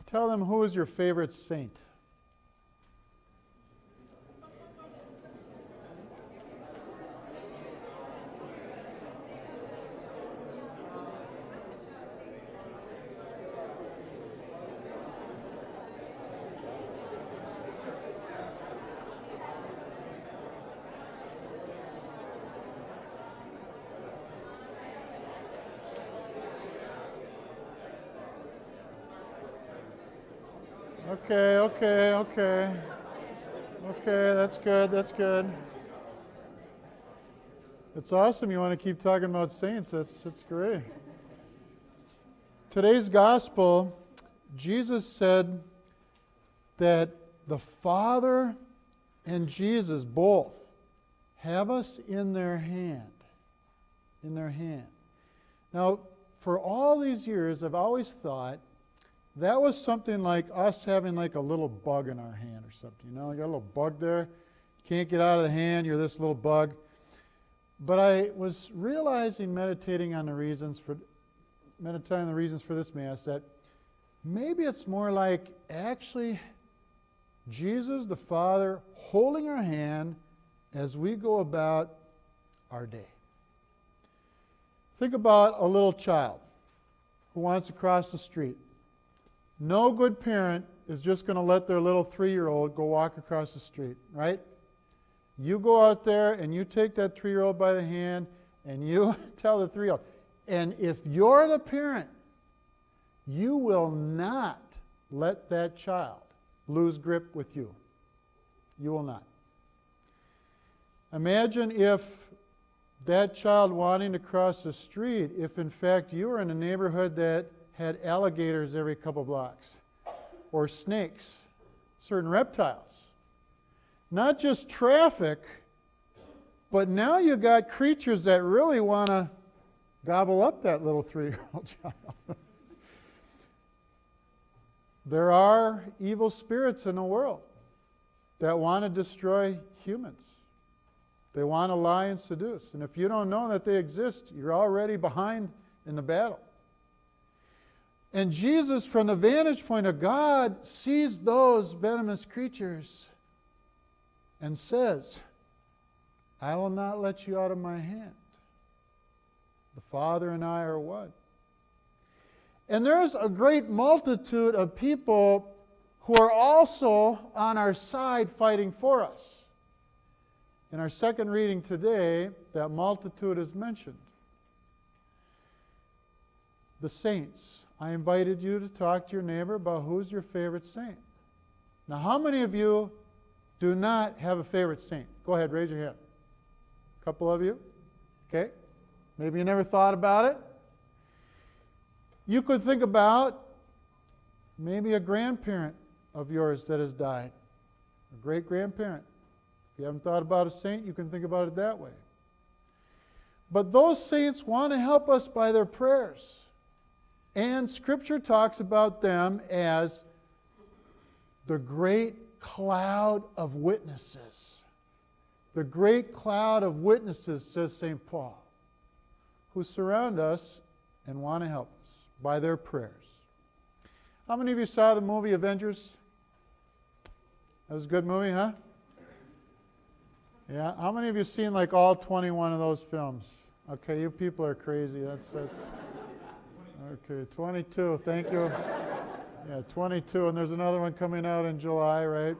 Tell them, who is your favorite saint? Okay. Okay, that's good. It's awesome you want to keep talking about saints. That's great. Today's gospel, Jesus said that the Father and Jesus both have us in their hand. In their hand. Now, for all these years, I've always thought that was something like us having like a little bug in our hand or something. You know, you got a little bug there. You can't get out of the hand. You're this little bug. But I was realizing, meditating on the reasons for this Mass, that maybe it's more like actually Jesus, the Father, holding our hand as we go about our day. Think about a little child who wants to cross the street. No good parent is just going to let their little 3-year-old go walk across the street, right? You go out there and you take that 3-year-old by the hand and you tell the 3-year-old. And if you're the parent, you will not let that child lose grip with you. You will not. Imagine if that child wanting to cross the street, if in fact you were in a neighborhood that had alligators every couple blocks, or snakes, certain reptiles. Not just traffic, but now you got creatures that really want to gobble up that little 3-year-old child. There are evil spirits in the world that want to destroy humans. They want to lie and seduce. And if you don't know that they exist, you're already behind in the battle. And Jesus, from the vantage point of God, sees those venomous creatures and says, I will not let you out of my hand. The Father and I are one. And there's a great multitude of people who are also on our side fighting for us. In our second reading today, that multitude is mentioned. The saints. I invited you to talk to your neighbor about who's your favorite saint. Now, how many of you do not have a favorite saint? Go ahead, raise your hand. A couple of you. Okay. Maybe you never thought about it. You could think about maybe a grandparent of yours that has died, a great-grandparent. If you haven't thought about a saint, you can think about it that way. But those saints want to help us by their prayers. And Scripture talks about them as the great cloud of witnesses. The great cloud of witnesses, says St. Paul, who surround us and want to help us by their prayers. How many of you saw the movie Avengers? That was a good movie, huh? Yeah. How many of you seen like all 21 of those films? Okay, you people are crazy. That's okay, 22. Thank you. Yeah, 22, and there's another one coming out in July, right?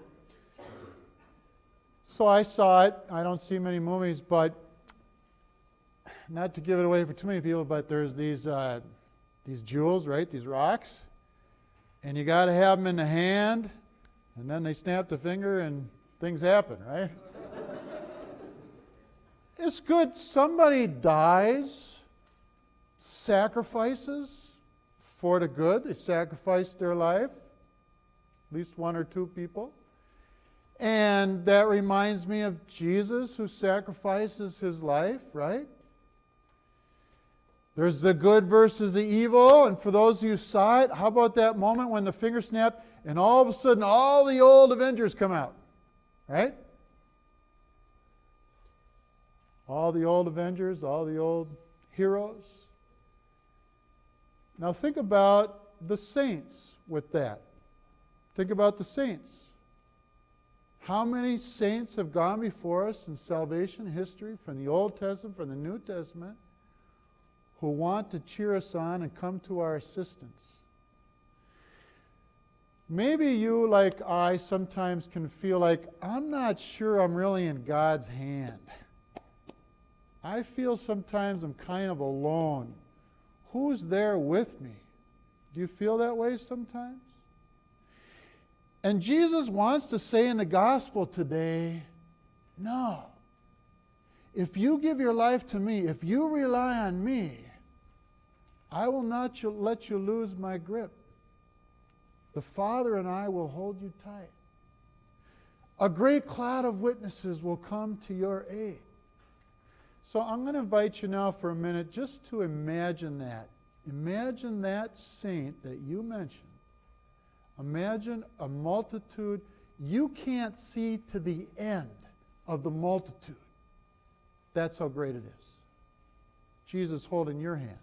So I saw it. I don't see many movies, but not to give it away for too many people, but there's these jewels, right? These rocks, and you got to have them in the hand, and then they snap the finger, and things happen, right? It's good. Somebody dies, sacrifices for the good. They sacrifice their life, at least one or two people. And that reminds me of Jesus, who sacrifices his life, right? There's the good versus the evil. And for those of you who saw it, how about that moment when the finger snapped and all of a sudden all the old Avengers come out, right? All the old Avengers, all the old heroes. Now think about the saints with that. Think about the saints. How many saints have gone before us in salvation history from the Old Testament, from the New Testament, who want to cheer us on and come to our assistance? Maybe you, like I, sometimes can feel like, I'm not sure I'm really in God's hand. I feel sometimes I'm kind of alone. Who's there with me? Do you feel that way sometimes? And Jesus wants to say in the gospel today, no. If you give your life to me, if you rely on me, I will not let you lose my grip. The Father and I will hold you tight. A great cloud of witnesses will come to your aid. So I'm going to invite you now for a minute just to imagine that. Imagine that saint that you mentioned. Imagine a multitude. You can't see to the end of the multitude. That's how great it is. Jesus holding your hand.